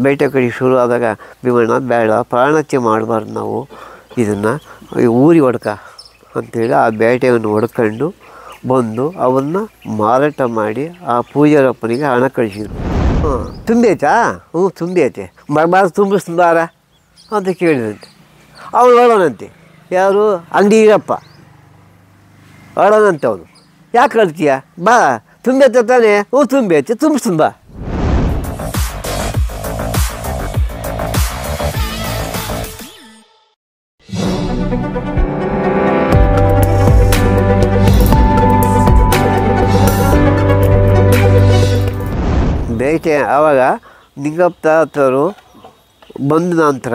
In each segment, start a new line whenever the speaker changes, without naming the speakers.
ಬೇಟೆ ಕಡೆ ಶುರು ಆದಾಗ ಭೀಮಣ್ಣ ಬೇಡ ಪ್ರಾಣಹತ್ಯೆ ಮಾಡಬಾರ್ದು, ನಾವು ಇದನ್ನು ಊರಿ ಹೊಡ್ಕ ಅಂಥೇಳಿ ಆ ಬೇಟೆಯನ್ನು ಹೊಡ್ಕೊಂಡು ಬಂದು ಅವನ್ನ ಮಾರಾಟ ಮಾಡಿ ಆ ಪೂಜಾರಪ್ಪನಿಗೆ ಹಣ ಕಳಿಸಿದ್ರು. ತುಂಬೈತಾ? ಹ್ಞೂ ತುಂಬೈತೆ, ಬಾರ ತುಂಬಿಸ್ತಾರ ಅಂತ ಕೇಳಿದಂತೆ. ಅವನು ಹೇಳೋಣಂತೆ, ಯಾರು ಅಂಗಡಿಗಪ್ಪ ಹೇಳೋಣಂತೆ. ಅವನು ಯಾಕೆ ಹೇಳ್ತೀಯ, ಬಾ ತುಂಬೈತೆ ತಾನೇ? ಹ್ಞೂ ತುಂಬೈತೆ, ತುಂಬಿಸ್ತೀನಿ ಬಾ. ಬೇಟೆ ಆವಾಗ ನಿಂಗಪ್ಪ ತಾತರು ಬಂದ ನಂತರ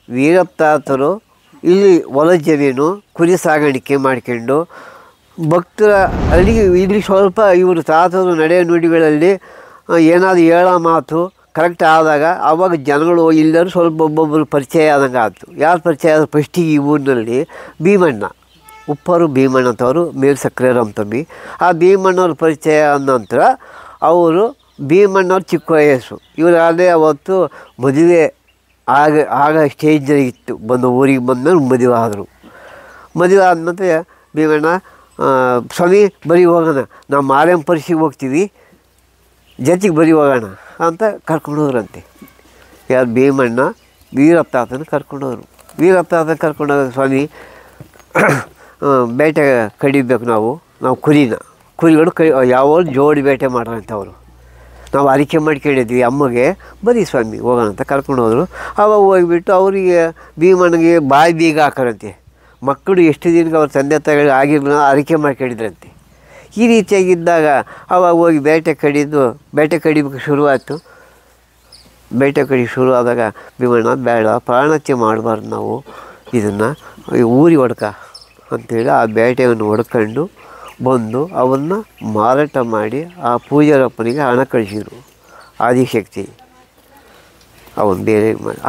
ವೀರಪ್ಪ ತಾತರು ಇಲ್ಲಿ ಹೊಲ ಜಮೀನು ಕುರಿ ಸಾಗಾಣಿಕೆ ಮಾಡ್ಕೊಂಡು ಭಕ್ತರ ಅಲ್ಲಿಗೆ ಇಲ್ಲಿ ಸ್ವಲ್ಪ ಇವರು ತಾತರು ನಡೆ ನುಡಿಗಳಲ್ಲಿ ಏನಾದರೂ ಹೇಳೋ ಮಾತು ಕರೆಕ್ಟ್ ಆದಾಗ ಆವಾಗ ಜನಗಳು ಎಲ್ಲರೂ ಸ್ವಲ್ಪ ಒಬ್ಬೊಬ್ಬರು ಪರಿಚಯ ಆದಂಗೆ ಆಯಿತು. ಯಾರು ಪರಿಚಯ ಆದ ಫಸ್ಟಿಗೆ ಈ ಊರಿನಲ್ಲಿ ಭೀಮಣ್ಣ, ಉಪ್ಪರು ಭೀಮಣ್ಣ ಅಂತವರು ಮೇಲ್ಸಕ್ರೆ ತಂಬಿ. ಆ ಭೀಮಣ್ಣವ್ರ ಪರಿಚಯ ಆದ ನಂತರ ಅವರು ಭೀಮಣ್ಣವ್ರು ಚಿಕ್ಕ ವಯಸ್ಸು, ಇವರಾಗಲೇ ಅವತ್ತು ಮದುವೆ ಆಗ ಸ್ಟೇಜ್ನಲ್ಲಿ ಇತ್ತು. ಊರಿಗೆ ಬಂದಮೇಲೆ ಮದುವೆ ಆದರು. ಮದುವೆ ಆದ ನಂತರ ಭೀಮಣ್ಣ, ಸ್ವಾಮಿ ಬರೀ ಹೋಗೋಣ, ನಾವು ಮಾರಮ್ಮ ಪರಿಸಿಗೆ ಹೋಗ್ತೀವಿ, ಜೊತೆಗೆ ಬರೀ ಹೋಗೋಣ ಅಂತ ಕರ್ಕೊಂಡೋದ್ರಂತೆ. ಯಾರು ಭೀಮಣ್ಣ ವೀರಪ್ಪ ತಾತನ ಕರ್ಕೊಂಡೋರು. ವೀರಪ್ಪ ತಾತನ ಕರ್ಕೊಂಡೋಗ, ಸ್ವಾಮಿ ಬೇಟೆ ಕಡಿಬೇಕು, ನಾವು ಕುರಿಗಳು ಯಾವ ಜೋಡಿ ಬೇಟೆ ಮಾಡೋರಂತೆ. ಅವರು ನಾವು ಅರಿಕೆ ಮಾಡ್ಕೊಂಡಿದ್ವಿ ಅಮ್ಮಗೆ, ಬರೀ ಸ್ವಾಮಿ ಹೋಗೋಣ ಅಂತ ಕರ್ಕೊಂಡು ಹೋದರು. ಆವಾಗ ಹೋಗಿಬಿಟ್ಟು ಅವರಿಗೆ ಭೀಮಣ್ಣಗೆ ಬಾಯಿ ಬೀಗ ಹಾಕೋರಂತೆ. ಮಕ್ಕಳು ಎಷ್ಟು ದಿನಕ್ಕೆ ಅವ್ರ ತಂದೆ ತಾಯಿಗಳು ಆಗಿರಲಿಲ್ಲ, ಅರಿಕೆ ಮಾಡ್ಕೊಂಡಿದ್ರಂತೆ. ಈ ರೀತಿಯಾಗಿದ್ದಾಗ ಆವಾಗ ಹೋಗಿ ಬೇಟೆ ಕಡಿಬೇಕು ಶುರುವಾಯಿತು. ಬೇಟೆ ಕಡಿ ಶುರು ಆದಾಗ ಭೀಮಣ್ಣ ಬೇಡ ಪ್ರಾಣಹತ್ಯೆ ಮಾಡಬಾರ್ದು, ನಾವು ಇದನ್ನು ಊರಿ ಹೊಡ್ಕ ಅಂಥೇಳಿ ಆ ಬೇಟೆಯನ್ನು ಹೊಡ್ಕೊಂಡು ಬಂದು ಅವನ್ನು ಮಾರಾಟ ಮಾಡಿ ಆ ಪೂಜಾರಪ್ಪನಿಗೆ ಹಣ ಕಳಿಸಿದರು. ಆದಿಶಕ್ತಿ ಅವನು ಬೇರೆ ಮಾಡಿ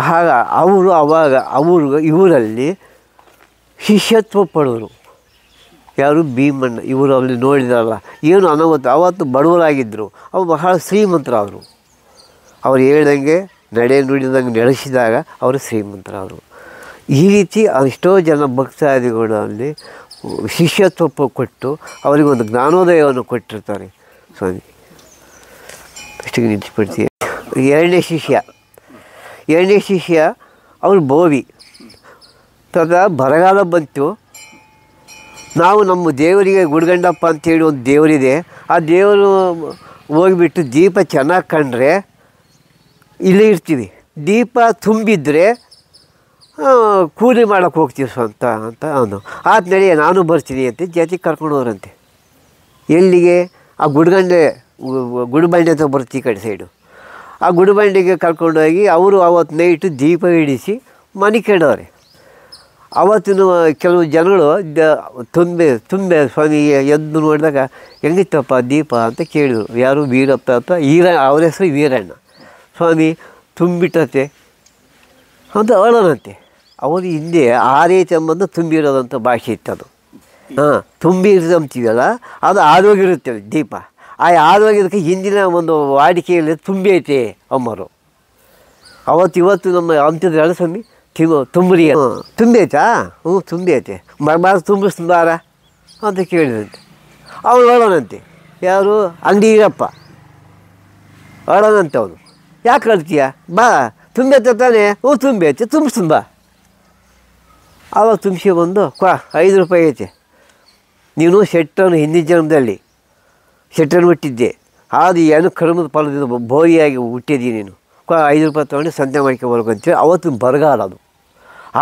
ಆವಾಗ ಇವರಲ್ಲಿ ಶಿಷ್ಯತ್ವ ಪಡೆದರು. ಯಾರು? ಭೀಮಣ್ಣ. ಇವರು ಅಲ್ಲಿ ನೋಡಿದಾರಲ್ಲ, ಏನು ಅನಾಹುತ. ಅವತ್ತು ಬಡವರಾಗಿದ್ದರು, ಅವ್ರು ಬಹಳ ಶ್ರೀಮಂತರಾದರು. ಅವ್ರು ಹೇಳ್ದಂಗೆ ನಡೆ ನುಡಿದಂಗೆ ನಡೆಸಿದಾಗ ಅವರು ಶ್ರೀಮಂತರಾದರು. ಈ ರೀತಿ ಎಷ್ಟೋ ಜನ ಭಕ್ತಾದಿಗಳಲ್ಲಿ ಶಿಷ್ಯತ್ವ ಕೊಟ್ಟು ಅವರಿಗೊಂದು ಜ್ಞಾನೋದಯವನ್ನು ಕೊಟ್ಟಿರ್ತಾರೆ ಸ್ವಾಮಿ. ಅಷ್ಟಿಗೆ ನಿಂತುಬಿಡ್ತೀವಿ. ಎರಡನೇ ಶಿಷ್ಯ ಅವರು ಬೋವಿ. ಬರಗಾಲ ಬಂತು. ನಾವು ನಮ್ಮ ದೇವರಿಗೆ ಗುಡ್ಗಂಡಪ್ಪ ಅಂತೇಳಿ ಒಂದು ದೇವರಿದೆ. ಆ ದೇವರು ಹೋಗಿಬಿಟ್ಟು ದೀಪ ಚೆನ್ನಾಗಿ ಕಂಡ್ರೆ ಇಲ್ಲೇ ಇರ್ತೀವಿ, ದೀಪ ತುಂಬಿದರೆ ಕೂಲಿ ಮಾಡೋಕ್ಕೆ ಹೋಗ್ತೀವಿ ಸ್ವಂತ ಅಂತ ಅವನು. ಆದ ನಡೆಯ ನಾನು ಬರ್ತೀನಿ ಅಂತ ಜೊತೆಗೆ ಕರ್ಕೊಂಡು ಹೋದ್ರಂತೆ. ಎಲ್ಲಿಗೆ? ಆ ಗುಡ್ಬಂಡೆ ಅಂತ ಬರ್ತಿ ಈ ಕಡೆ ಸೈಡು. ಆ ಗುಡ್ಬಂಡೆಗೆ ಕರ್ಕೊಂಡೋಗಿ ಅವರು ಅವತ್ತು ನೈಟು ದೀಪ ಹಿಡಿಸಿ ಮನೆ ಕೆಡೋರೆ. ಅವತ್ತಿನ ಕೆಲವು ಜನಗಳು ತುಂಬೆ ಸ್ವಾಮಿಗೆ ಎದ್ದು ನೋಡಿದಾಗ ಹೆಂಗಿತ್ತಪ್ಪ ದೀಪ ಅಂತ ಕೇಳಿದರು. ಯಾರು? ವೀರಪ್ಪ ಅಂತ. ಅವ್ರ ಹೆಸರು ವೀರಣ್ಣ. ಸ್ವಾಮಿ ತುಂಬಿಟ್ಟತೆ ಅಂತ ಹೇಳೋಣಂತೆ. ಅವರು ಹಿಂದೆ ಆರೈತೆ ಎಂಬಂದು ತುಂಬಿರೋದಂಥ ಭಾಷೆ ಇತ್ತದು. ತುಂಬಿರೋದಂತೀವಲ್ಲ, ಅದು ಆರೋಗಿರುತ್ತೆ ದೀಪ. ಆ ಆರೋಗ್ಯದಕ್ಕೆ ಹಿಂದಿನ ಒಂದು ವಾಡಿಕೆಯಲ್ಲಿ ತುಂಬಿ ಐತೆ ಅಮ್ಮರು. ಇವತ್ತು ನಮ್ಮ ಅಂತ್ಯದ ಸ್ವಾಮಿ ತುಂಬ್ರಿ ತುಂಬೈತಾ? ಹ್ಞೂ ತುಂಬೈತೆ, ಬಾರ ತುಂಬಿಸ್ತಾರ ಅಂತ ಕೇಳಿದಂತೆ. ಅವನು ಹೇಳೋಣಂತೆ, ಯಾರು? ಅಂಗಡಿಗಪ್ಪ ಹೇಳೋಣಂತೆ. ಅವನು ಯಾಕೆ ಹೇಳ್ತೀಯ, ಬಾ ತುಂಬೈತೆ ತಾನೇ? ಹ್ಞೂ ತುಂಬೈತೆ, ತುಂಬಿಸ್ತೀನಿ ಬಾ. ಆವಾಗ ತುಂಬಿಸಿ ಬಂದು 5 ರೂಪಾಯಿ ಐತೆ, ನೀನು ಶೆಟ್ಟನು ಹಿಂದಿನ ಜನ್ಮದಲ್ಲಿ ಶೆಟ್ಟನ್ನು ಹುಟ್ಟಿದ್ದೆ, ಅದು ಏನು ಕರ್ಮದ ಫಲದಿಂದ ಬೋರಿಯಾಗಿ ಹುಟ್ಟಿದ್ದೀನಿ ನೀನು, 5 ರೂಪಾಯಿ ತೊಗೊಂಡು ಸಂತೆ ಮಾಡ್ಕೊಬರ್ಬೇಕು ಅಂತೇಳಿ. ಅವತ್ತು ಬರಗಾಲ. ಅದು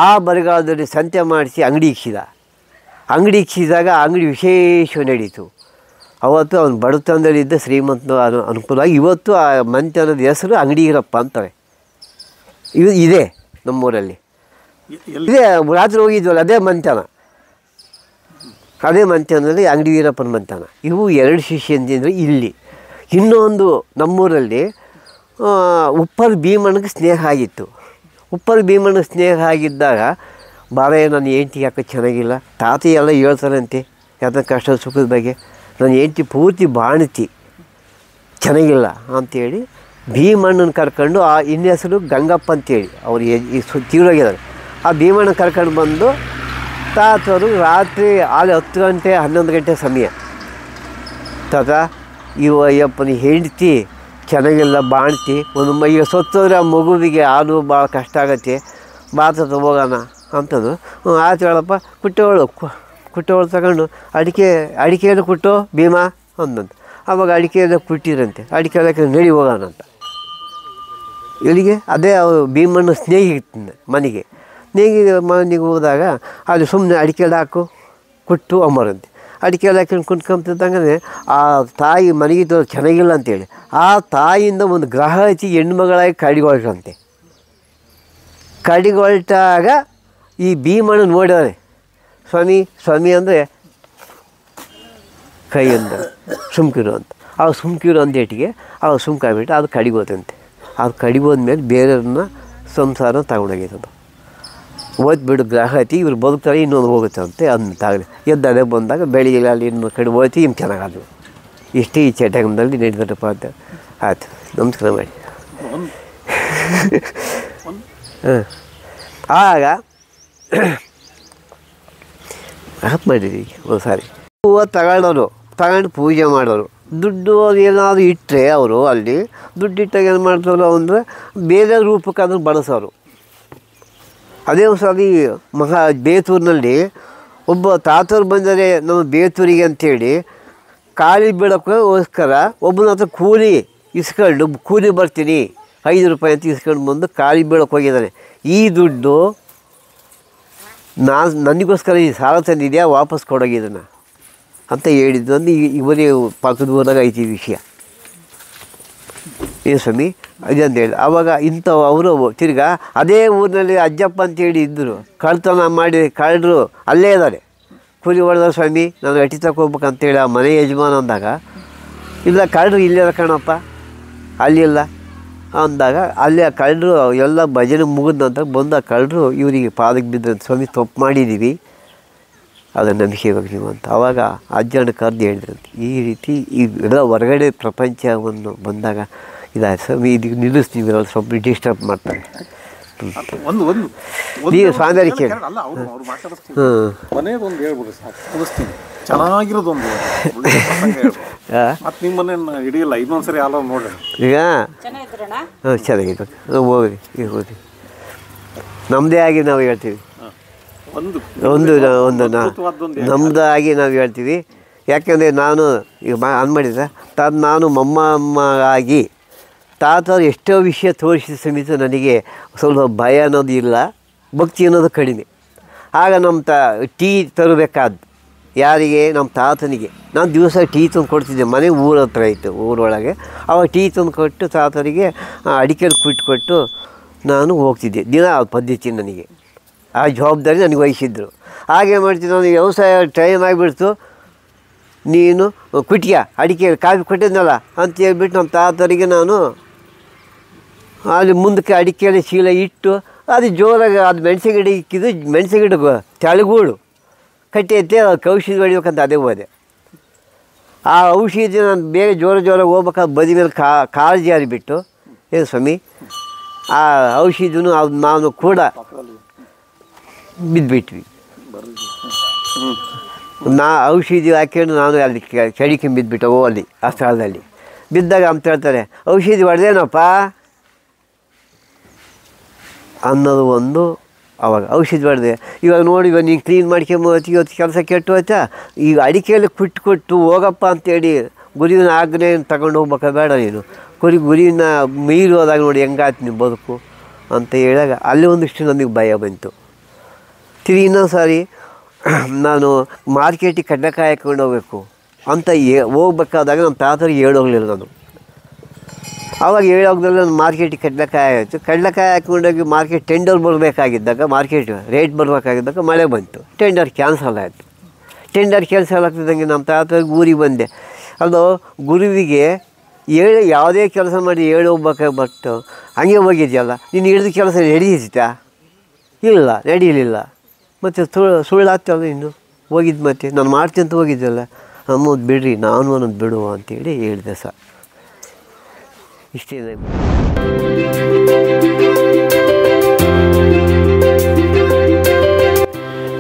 ಆ ಬರಗಾಲದಲ್ಲಿ ಸಂತೆ ಮಾಡಿಸಿ ಅಂಗಡಿ ಇಕ್ಕಿದಾಗ ಅಂಗಡಿ ವಿಶೇಷ ನಡೀತು. ಅವತ್ತು ಅವನು ಬಡತನದಲ್ಲಿದ್ದ ಶ್ರೀಮಂತ ಅನುಕೂಲವಾಗಿ ಇವತ್ತು ಆ ಮಂತ್ಯನದ ಹೆಸರು ಅಂಗಡಿಗರಪ್ಪ ಅಂತಾರೆ. ಇದೆ ನಮ್ಮೂರಲ್ಲಿ. ಇದೇ ರಾತ್ರಿ ಹೋಗಿದ್ವಲ್ಲ, ಅದೇ ಮಂತ್ಯನಲ್ಲಿ ಅಂಗಡಿ ವೀರಪ್ಪನ ಮಂತ್ಯನ. ಇವು 2 ಶಿಷ್ಯ ಅಂತಂದರೆ ಇಲ್ಲಿ. ಇನ್ನೊಂದು ನಮ್ಮೂರಲ್ಲಿ ಉಪ್ಪರ್ ಭೀಮಣ್ಣಗೆ ಸ್ನೇಹ ಆಗಿತ್ತು. ಉಪ್ಪರ್ ಭೀಮಣ್ಣ ಸ್ನೇಹ ಆಗಿದ್ದಾಗ, ಬಾರೇ ನನ್ನ ಹೆಂಡ್ತಿ ಯಾಕೆ ಚೆನ್ನಾಗಿಲ್ಲ, ತಾತ ಎಲ್ಲ ಹೇಳ್ತಾರಂತೆ ಯಾವ್ದು ಕಷ್ಟ ಸುಖದ ಬಗ್ಗೆ, ನನ್ನ ಹೆಂಡ್ತಿ ಪೂರ್ತಿ ಬಾಣತಿ ಚೆನ್ನಾಗಿಲ್ಲ ಅಂಥೇಳಿ ಭೀಮಣ್ಣನ ಕರ್ಕೊಂಡು ಆ ಇನ್ನ ಹೆಸರು ಗಂಗಪ್ಪ ಅಂತೇಳಿ ಅವ್ರು ತೀರೋಗಿದ್ದಾರೆ. ಆ ಭೀಮಣ್ಣನ ಕರ್ಕೊಂಡು ಬಂದು ತಾತವರು ರಾತ್ರಿ 10 ಗಂಟೆ 11 ಗಂಟೆ ಸಮಯ ತಾತ ಅಯ್ಯಪ್ಪನ ಹೆಂಡ್ತಿ ಚೆನ್ನಾಗೆಲ್ಲ ಬಾಣ್ತಿ ಒಂದು ಈಗ ಸತ್ತೋದ್ರೆ ಆ ಮಗುವಿಗೆ ಹಾಲು ಭಾಳ ಕಷ್ಟ ಆಗತ್ತೆ, ಬಾತದ ಹೋಗೋಣ ಅಂತಂದು. ಆಯ್ತು ಹೇಳಪ್ಪ ಕುಟ್ಟೆಗಳು ತಗೊಂಡು ಅಡಿಕೆಯನ್ನು ಕುಟ್ಟು ಭೀಮಾ ಅಂದಂತ. ಆವಾಗ ಅಡಿಕೆಯೆಲ್ಲ ಕುಟ್ಟಿರಂತೆ, ಅಡಿಕೆ ಎಲ್ಲ ನಡಿ ಹೋಗೋಣ ಅಂತ. ಇಲ್ಲಿಗೆ ಅದೇ ಅವರು ಭೀಮಣ್ಣ ಸ್ನೇಹಿತ ಮನೆಗೆ ಮನೆಗೆ ಹೋದಾಗ ಅಲ್ಲಿ ಸುಮ್ಮನೆ ಅಡಿಕೆ ಹಾಕು ಕುಟ್ಟು ಅಮ್ಮರಂತೆ. ಅಡಿಕೆ ಹಾಕಿ ಕುಂತ್ಕೊಂತಿದ್ದಂಗೆ ಆ ತಾಯಿ ಮನೆಗಿದ್ದು ಚೆನ್ನಾಗಿಲ್ಲ ಅಂತೇಳಿ ಆ ತಾಯಿಯಿಂದ ಒಂದು ಗ್ರಹ ಹಚ್ಚಿ ಹೆಣ್ಮಗಳಾಗಿ ಕಡಿಗೊಳ್ರಂತೆ. ಕಡಿಗೊಳ್ಟಾಗ ಈ ಭೀಮಣ್ಣ ನೋಡಿದಾರೆ, ಸ್ವಾಮಿ ಅಂದರೆ ಕೈಯಿಂದ ಸುಮ್ಕಿರು ಅಂತ. ಆ ಸುಮ್ಕಿರು ಅಂದೇಟಿಗೆ ಅವ್ರು ಸುಮ್ಕಾಗ್ಬಿಟ್ಟು ಅದು ಕಡಿಗೋದಂತೆ. ಅದು ಕಡಿಗೋದ್ಮೇಲೆ ಬೇರೆಯವ್ರನ್ನ ಸಂಸಾರ ತಗೊಂಡೋಗಿರೋದು. ಓದ್ಬಿಡು ಗ್ರಹ ಐತಿ, ಇವ್ರು ಬದುಕ್ತಾರೆ, ಇನ್ನೊಂದು ಹೋಗುತ್ತೆ ಅಂತೆ. ಅದನ್ನ ತಗಲಿ ಎದ್ದರೆ ಬಂದಾಗ ಬೆಳಿಗ್ಗೆ ಅಲ್ಲಿ ಇನ್ನೊಂದು ಕಡೆ ಹೋಯ್ತು, ಇನ್ನು ಚೆನ್ನಾಗದು. ಇಷ್ಟೇ ಈ ಚಟಂಗದಲ್ಲಿ ನಡೆದಪ್ಪ ಅಂತ. ಆಯ್ತು, ನಮಸ್ಕಾರ ಮಾಡಿ. ಹಾಂ, ಆಗ ಆಪ್ ಮಾಡಿದ್ವಿ ಒಂದು ಸಾರಿ. ಹೂವು ತಗೊಂಡು ಪೂಜೆ ಮಾಡೋರು. ದುಡ್ಡು ಅದು ಏನಾದರೂ ಇಟ್ಟರೆ ಅವರು ಅಲ್ಲಿ ದುಡ್ಡಿಟ್ಟಾಗ ಏನು ಮಾಡ್ತಾರೋ ಅಂದರೆ ಬೇರೆ ರೂಪಕ್ಕೆ ಅದನ್ನು ಬಳಸೋರು. ಅದೇ ಸಾರಿ ಬೇತೂರಿನಲ್ಲಿ ಒಬ್ಬ ತಾತವ್ರು ಬಂದರೆ ನಮ್ಮ ಬೇತೂರಿಗೆ ಅಂಥೇಳಿ ಖಾಲಿ ಬೀಳೋಕ್ಕೋಸ್ಕರ ಒಬ್ಬನ ಹತ್ರ ಕೂಲಿ ಬರ್ತೀನಿ 5 ರೂಪಾಯಿ ಅಂತ ಇಸ್ಕೊಂಡು ಬಂದು ಖಾಲಿ ಬೀಳೋಕ್ಕೆ ಹೋಗಿದ್ದಾನೆ. ಈ ದುಡ್ಡು ನನಗೋಸ್ಕರ ಈ ಸಾಲ ತಂದಿದೆಯಾ, ವಾಪಸ್ ಕೊಡೋಗಿದ್ದಾನೆ ಅಂತ ಹೇಳಿದ್ದು ಅಂದು ಇವರೇ ಪಕ್ಕದ ಊರಾಗ ಐತಿ ವಿಷಯ. ಸ್ವಾಮಿ ಅದಂತ ಹೇಳಿ ಆವಾಗ ಇಂಥವು ಅವರು ತಿರ್ಗಾ ಅದೇ ಊರಿನಲ್ಲಿ ಅಜ್ಜಪ್ಪ ಅಂತೇಳಿ ಇದ್ದರು. ಕಳ್ತನ ಮಾಡಿ ಕಳ್ಳರು ಅಲ್ಲೇ ಇದ್ದಾರೆ. ಕೂಲಿ ಹೊಡೆದ ಸ್ವಾಮಿ ನಾನು ಅಟ್ಟಿ ತಗೋಬೇಕಂತೇಳಿ ಆ ಮನೆ ಯಜಮಾನ ಅಂದಾಗ, ಇಲ್ಲ ಕಳ್ಳರು ಇಲ್ಲೇ ಕಣಪ್ಪ ಅಲ್ಲಿಲ್ಲ ಅಂದಾಗ ಅಲ್ಲಿ ಆ ಕಳ್ಳರು ಎಲ್ಲ ಭಜನೆ ಮುಗಿದ ನಂತರ ಬಂದು ಆ ಕಳ್ಳರು ಇವರಿಗೆ ಪಾದಕ್ಕೆ ಬಿದ್ದಂತ, ಸ್ವಾಮಿ ತಪ್ಪು ಮಾಡಿದ್ದೀವಿ, ಅದನ್ನು ನಂಬಿಕೆ ಇವಾಗ ನೀವು ಅಂತ. ಆವಾಗ ಅಜ್ಜನ ಕರೆದು ಹೇಳಿದ್ರಂತೆ, ಈ ರೀತಿ ಎಲ್ಲ ಹೊರಗಡೆ ಪ್ರಪಂಚವನ್ನು ಬಂದಾಗ ಇದಾಯ್ತು ಸ್ವಾಮಿ, ಇದಕ್ಕೆ ನಿಲ್ಲಿಸ್ತೀವಿ, ಅವ್ರು ಸ್ವಲ್ಪ ಡಿಸ್ಟರ್ಬ್ ಮಾಡ್ತಾರೆ. ನೀವು ಸ್ವಾಮಿ ಕೇಳಿ.
ಚೆನ್ನಾಗಿರೋದೊಂದು ನಿಮ್ಮನೆ ಹಿಡಿಯಲ್ಲ, ಇನ್ನೊಂದ್ಸರಿ ಅಲ್ಲ ನೋಡ್ರಿ.
ಈಗ ಹಾಂ ಚೆನ್ನಾಗಿದೆ, ಹೋಗಿ ನಮ್ಮದೇ ಆಗಿ ನಾವು ಹೇಳ್ತೀವಿ, ಒಂದು ನಮ್ಮದಾಗಿ ನಾವು ಹೇಳ್ತೀವಿ. ಯಾಕೆಂದರೆ ನಾನು ಈಗ ಮಾಡಿದ ನಾನು ಮೊಮ್ಮಮ್ಮ ಆಗಿ ತಾತವ್ರು ಎಷ್ಟೋ ವಿಷಯ ತೋರಿಸಿದ ಸಮೇತ ನನಗೆ ಸ್ವಲ್ಪ ಭಯ ಅನ್ನೋದು ಇಲ್ಲ, ಭಕ್ತಿ ಅನ್ನೋದು ಕಡಿಮೆ. ಆಗ ನಮ್ಮ ಟೀ ತರಬೇಕಾದ್ದು ಯಾರಿಗೆ, ನಮ್ಮ ತಾತನಿಗೆ. ನಾನು ದಿವಸ ಟೀ ತಂದು ಕೊಡ್ತಿದ್ದೆ, ಮನೆ ಊರ ಹತ್ರ ಇತ್ತು, ಊರೊಳಗೆ. ಆವಾಗ ಟೀ ತಂದು ಕೊಟ್ಟು ತಾತನಿಗೆ ಅಡಿಕೆಯಲ್ಲಿ ಕೊಟ್ಟು ನಾನು ಹೋಗ್ತಿದ್ದೆ ದಿನ. ಆ ಪದ್ಧತಿ ನನಗೆ, ಆ ಜವಾಬ್ದಾರಿ ನನಗೆ ವಹಿಸಿದ್ರು. ಹಾಗೆ ಮಾಡ್ತೀನಿ. ನನಗೆ ವ್ಯವಸಾಯ ಟೈಮ್ ಆಗಿಬಿಡ್ತು, ನೀನು ಕುಟ್ಟಿಗೆ ಅಡಿಕೆಯಲ್ಲಿ ಕಾಫಿ ಕೊಟ್ಟಿದ್ನಲ್ಲ ಅಂತ ಹೇಳ್ಬಿಟ್ಟು ನಮ್ಮ ತಾತರಿಗೆ ನಾನು ಅಲ್ಲಿ ಮುಂದಕ್ಕೆ ಅಡಿಕೆಯಲ್ಲಿ ಚೀಲ ಇಟ್ಟು ಅದು ಜೋರಾಗಿ ಅದು ಮೆಣಸೆ ಗಿಡ ಇಕ್ಕಿದ್ದು, ಮೆಣಸೆ ಗಿಡ ತೆಳಗೂಳು ಕಟ್ಟಿ ಐತೆ, ಅದಕ್ಕೆ ಔಷಧಿ ಹೊಡಿಬೇಕಂತ ಅದೇ ಹೋದೆ. ಆ ಔಷಧಿ ನಾನು ಬೇಗ ಜೋರಾಗಿ ಹೋಗ್ಬೇಕಾದ್ರೆ ಬದಿ ಮೇಲೆ ಕಾಳು ಜಾರಿಬಿಟ್ಟು, ಏನು ಸ್ವಾಮಿ ಆ ಔಷಧಿನೂ ಅದು ನಾನು ಕೂಡ ಬಿದ್ದುಬಿಟ್ವಿ. ಔಷಧಿ ಹಾಕೊಂಡು ನಾನು ಅಲ್ಲಿ ಕೆಡಿಕೆ ಬಿದ್ದುಬಿಟ್ಟು ಅಲ್ಲಿ ಆ ಸ್ಥಳದಲ್ಲಿ ಬಿದ್ದಾಗ ಅಂತ ಹೇಳ್ತಾರೆ, ಔಷಧಿ ಹೊಡೆದೇನಪ್ಪ ಅನ್ನೋದು ಒಂದು. ಅವಾಗ ಔಷಧಿ ಹೊಡೆದೆ. ಇವಾಗ ನೋಡಿ, ಇವಾಗ ನೀನು ಕ್ಲೀನ್ ಮಾಡ್ಕೊಂಬತ್ತಿ, ಇವತ್ತು ಕೆಲಸ ಕೆಟ್ಟು ಹೋಯ್ತಾ, ಈಗ ಅಡಿಕೆಯಲ್ಲಿ ಕೊಟ್ಟು ಹೋಗಪ್ಪ ಅಂತೇಳಿ ಗುರುವಿನ ಆಜ್ಞೆ ತಗೊಂಡು ಹೋಗ್ಬೇಕಾ ಬೇಡ ನೀನು, ಗುರುವಿನ ಮೀರಿ ಹೋದಾಗ ನೋಡಿ ಹೆಂಗಾಯ್ತು ನೀವು ಬದುಕು ಅಂತ ಹೇಳಿದಾಗ ಅಲ್ಲಿ ಒಂದಿಷ್ಟು ನನಗೆ ಭಯ ಬಂತು. ತಿರುಗಿ ಇನ್ನೊಂದು ಸಾರಿ ನಾನು ಮಾರ್ಕೆಟಿಗೆ ಕಡಲೆಕಾಯಿ ಹಾಕ್ಕೊಂಡು ಹೋಗ್ಬೇಕು ಅಂತ ಹೋಗ್ಬೇಕಾದಾಗ ನಮ್ಮ ತಾತರಿಗೆ ಹೇಳೋಗ್ಲಿಲ್ಲ ನಾನು. ಆವಾಗ ಹೇಳೋಗ್ದಲ್ಲ ನಾನು ಮಾರ್ಕೆಟಿಗೆ ಕಡಲೆಕಾಯಿ ಆಯಿತು. ಕಡಲೆಕಾಯಿ ಹಾಕ್ಕೊಂಡೋಗಿ ಮಾರ್ಕೆಟ್ ಟೆಂಡರ್ ಬರಬೇಕಾಗಿದ್ದಾಗ, ಮಾರ್ಕೆಟ್ ರೇಟ್ ಬರಬೇಕಾಗಿದ್ದಾಗ ಮಳೆ ಬಂತು, ಟೆಂಡರ್ ಕ್ಯಾನ್ಸಲ್ ಆಯಿತು. ಟೆಂಡರ್ ಕ್ಯಾನ್ಸಲ್ ಆಗ್ತಿದ್ದಂಗೆ ನಮ್ಮ ತಾತರಿಗೆ ಊರಿಗೆ ಬಂದೆ. ಅದು ಗುರುವಿಗೆ ಯಾವುದೇ ಕೆಲಸ ಮಾಡಿ ಹೋಗ್ಬೇಕಾಗಿ ಬಟ್ಟು ಹಂಗೆ ಹೋಗಿದ್ಯಲ್ಲ, ನೀನು ಹಿಡಿದ ಕೆಲಸ ನಡೆಯಿತಾ? ಇಲ್ಲ, ನಡೀಲಿಲ್ಲ. ಮತ್ತು ಸುಳ್ಳಾಗ್ತಲ್ಲ ಇನ್ನು ಹೋಗಿದ್ದು. ಮತ್ತೆ ನಾನು ಮಾಡ್ತೀನಿ ಅಂತ ಹೋಗಿದ್ದಲ್ಲ, ಅಮ್ಮದು ಬಿಡ್ರಿ, ನಾನು ಅನ್ನೋದು ಬಿಡುವ ಅಂತೇಳಿ ಹೇಳಿದೆ ಸರ್. ಇಷ್ಟೇ.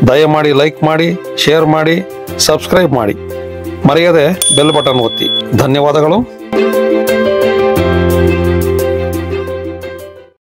ದಯಮಾಡಿ ಲೈಕ್ ಮಾಡಿ, ಶೇರ್ ಮಾಡಿ, ಸಬ್ಸ್ಕ್ರೈಬ್ ಮಾಡಿ, ಮರೆಯದೆ ಬೆಲ್ ಬಟನ್ ಒತ್ತಿ. ಧನ್ಯವಾದಗಳು.